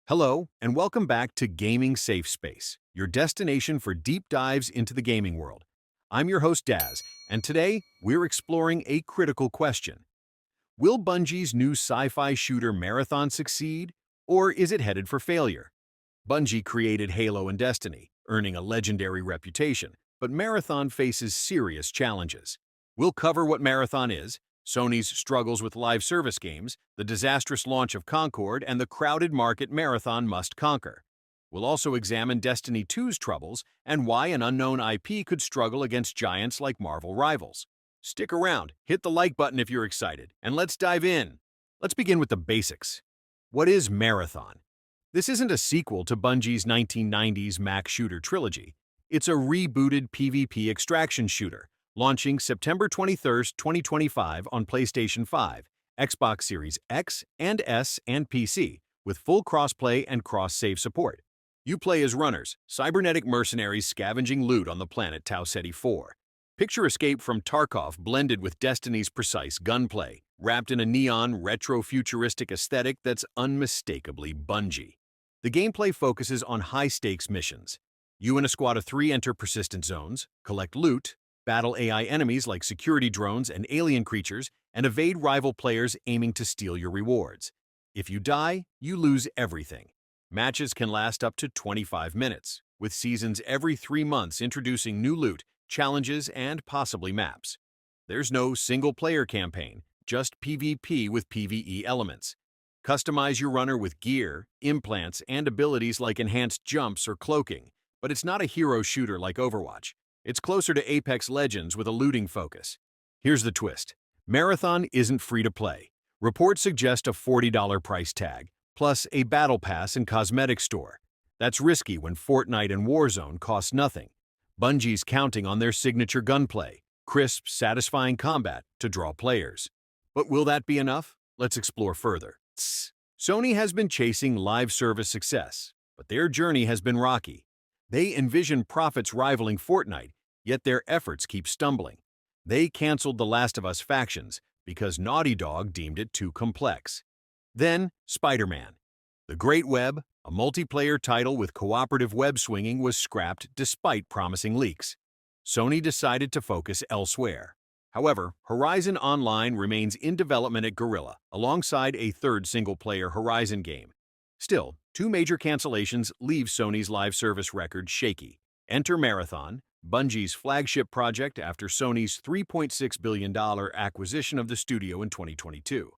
Hello, and welcome back to Gamingsafespace, your destination for deep dives into the gaming world. I'm your host, Daz, and today we're exploring a critical question. Will Bungie's new sci-fi shooter Marathon succeed, or is it headed for failure? Bungie created Halo and Destiny, earning a legendary reputation, but Marathon faces serious challenges. We'll cover what Marathon is, Sony's struggles with live service games, the disastrous launch of Concord, and the crowded market Marathon must conquer. We'll also examine Destiny 2's troubles and why an unknown IP could struggle against giants like Marvel rivals. Stick around, hit the like button if you're excited, and let's dive in. Let's begin with the basics. What is Marathon? This isn't a sequel to Bungie's 1990s Mac shooter trilogy. It's a rebooted PvP extraction shooter, launching September 23, 2025 on PlayStation 5, Xbox Series X and S, and PC, with full crossplay and cross-save support. You play as runners, cybernetic mercenaries scavenging loot on the planet Tau Ceti 4. Picture escape from Tarkov blended with Destiny's precise gunplay, wrapped in a neon, retro-futuristic aesthetic that's unmistakably Bungie. The gameplay focuses on high-stakes missions. You and a squad of 3 enter persistent zones, collect loot, battle AI enemies like security drones and alien creatures, and evade rival players aiming to steal your rewards. If you die, you lose everything. Matches can last up to 25 minutes, with seasons every 3 months introducing new loot, challenges, and possibly maps. There's no single-player campaign, just PvP with PvE elements. Customize your runner with gear, implants, and abilities like enhanced jumps or cloaking, but it's not a hero shooter like Overwatch. It's closer to Apex Legends with a looting focus. Here's the twist. Marathon isn't free to play. Reports suggest a $40 price tag, plus a battle pass and cosmetic store. That's risky when Fortnite and Warzone cost nothing. Bungie's counting on their signature gunplay, crisp, satisfying combat to draw players. But will that be enough? Let's explore further. Sony has been chasing live service success, but their journey has been rocky. They envision profits rivaling Fortnite, yet their efforts keep stumbling. They canceled The Last of Us Factions because Naughty Dog deemed it too complex. Then, Spider-Man. The Great Web, a multiplayer title with cooperative web swinging, was scrapped despite promising leaks. Sony decided to focus elsewhere. However, Horizon Online remains in development at Guerrilla, alongside a third single-player Horizon game. Still, 2 major cancellations leave Sony's live service record shaky. Enter Marathon, Bungie's flagship project after Sony's $3.6 billion acquisition of the studio in 2022.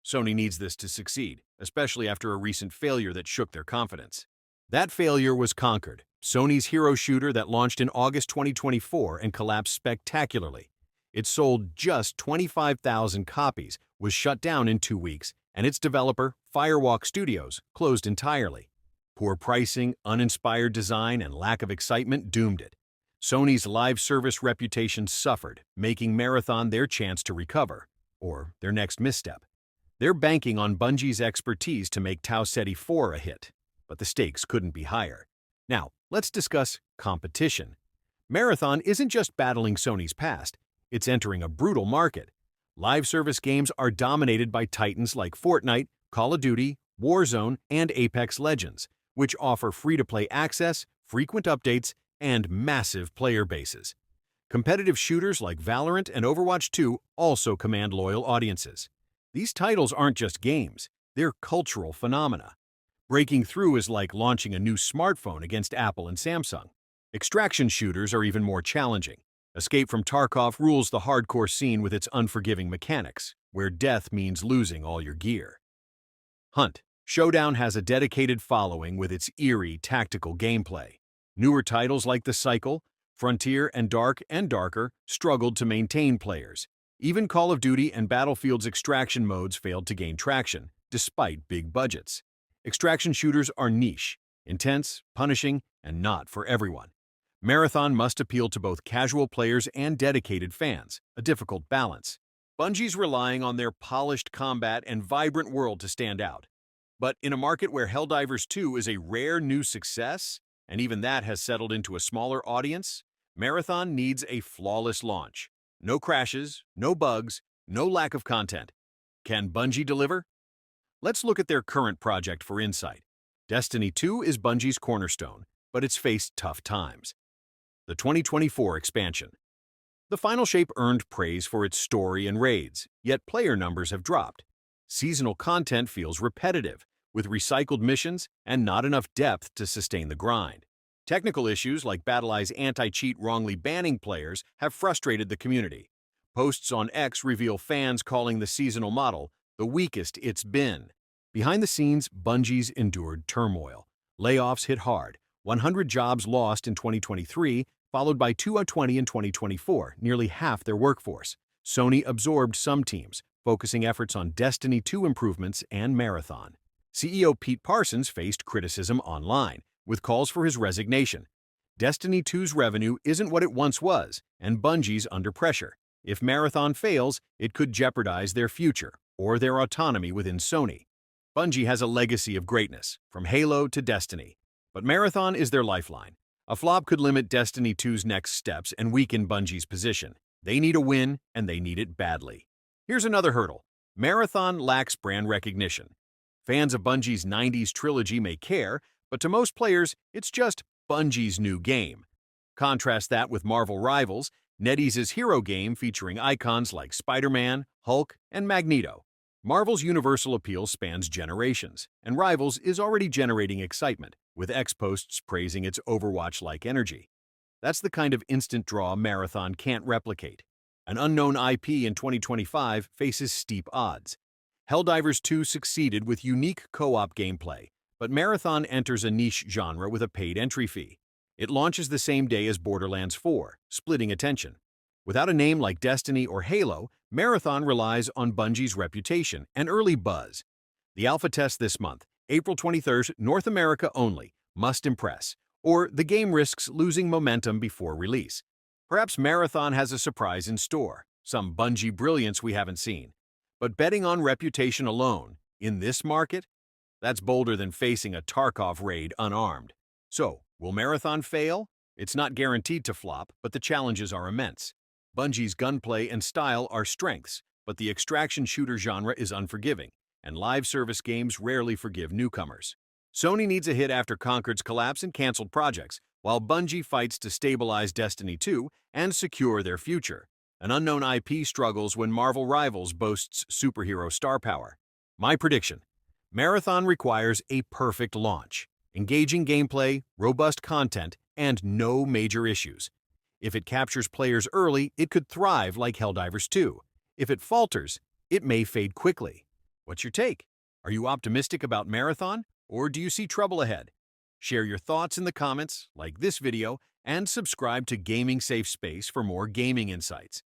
Sony needs this to succeed, especially after a recent failure that shook their confidence. That failure was Concord, Sony's hero shooter that launched in August 2024 and collapsed spectacularly. It sold just 25,000 copies, was shut down in 2 weeks, and its developer, Firewalk Studios, closed entirely. Poor pricing, uninspired design, and lack of excitement doomed it. Sony's live service reputation suffered, making Marathon their chance to recover, or their next misstep. They're banking on Bungie's expertise to make Tau Ceti 4 a hit, but the stakes couldn't be higher. Now, let's discuss competition. Marathon isn't just battling Sony's past, it's entering a brutal market. Live service games are dominated by titans like Fortnite, Call of Duty, Warzone, and Apex Legends, which offer free-to-play access, frequent updates, and massive player bases. Competitive shooters like Valorant and Overwatch 2 also command loyal audiences. These titles aren't just games, they're cultural phenomena. Breaking through is like launching a new smartphone against Apple and Samsung. Extraction shooters are even more challenging. Escape from Tarkov rules the hardcore scene with its unforgiving mechanics, where death means losing all your gear. Hunt. Showdown has a dedicated following with its eerie, tactical gameplay. Newer titles like The Cycle, Frontier, and Dark and Darker struggled to maintain players. Even Call of Duty and Battlefield's extraction modes failed to gain traction, despite big budgets. Extraction shooters are niche, intense, punishing, and not for everyone. Marathon must appeal to both casual players and dedicated fans, a difficult balance. Bungie's relying on their polished combat and vibrant world to stand out. But in a market where Helldivers 2 is a rare new success, and even that has settled into a smaller audience, Marathon needs a flawless launch. No crashes, no bugs, no lack of content. Can Bungie deliver? Let's look at their current project for insight. Destiny 2 is Bungie's cornerstone, but it's faced tough times. The 2024 expansion. The final shape earned praise for its story and raids, yet player numbers have dropped. Seasonal content feels repetitive, with recycled missions and not enough depth to sustain the grind. Technical issues like BattleEye's anti-cheat wrongly banning players have frustrated the community. Posts on X reveal fans calling the seasonal model the weakest it's been. Behind the scenes, Bungie's endured turmoil. Layoffs hit hard, 100 jobs lost in 2023, followed by 220 in 2024, nearly half their workforce. Sony absorbed some teams, focusing efforts on Destiny 2 improvements and Marathon. CEO Pete Parsons faced criticism online, with calls for his resignation. Destiny 2's revenue isn't what it once was, and Bungie's under pressure. If Marathon fails, it could jeopardize their future or their autonomy within Sony. Bungie has a legacy of greatness, from Halo to Destiny, but Marathon is their lifeline. A flop could limit Destiny 2's next steps and weaken Bungie's position. They need a win, and they need it badly. Here's another hurdle. Marathon lacks brand recognition. Fans of Bungie's 90s trilogy may care, but to most players, it's just Bungie's new game. Contrast that with Marvel Rivals, NetEase's hero game featuring icons like Spider-Man, Hulk, and Magneto. Marvel's universal appeal spans generations, and Rivals is already generating excitement, with X posts praising its Overwatch-like energy. That's the kind of instant draw Marathon can't replicate. An unknown IP in 2025 faces steep odds. Helldivers 2 succeeded with unique co-op gameplay, but Marathon enters a niche genre with a paid entry fee. It launches the same day as Borderlands 4, splitting attention. Without a name like Destiny or Halo, Marathon relies on Bungie's reputation and early buzz. The alpha test this month, April 23rd, North America only, must impress, or the game risks losing momentum before release. Perhaps Marathon has a surprise in store, some Bungie brilliance we haven't seen. But betting on reputation alone, in this market, that's bolder than facing a Tarkov raid unarmed. So, will Marathon fail? It's not guaranteed to flop, but the challenges are immense. Bungie's gunplay and style are strengths, but the extraction shooter genre is unforgiving, and live service games rarely forgive newcomers. Sony needs a hit after Concord's collapse and canceled projects, while Bungie fights to stabilize Destiny 2 and secure their future. An unknown IP struggles when Marvel Rivals boasts superhero star power. My prediction: Marathon requires a perfect launch, engaging gameplay, robust content, and no major issues. If it captures players early, it could thrive like Helldivers 2. If it falters, it may fade quickly. What's your take? Are you optimistic about Marathon, or do you see trouble ahead? Share your thoughts in the comments, like this video, and subscribe to Gaming Safe Space for more gaming insights.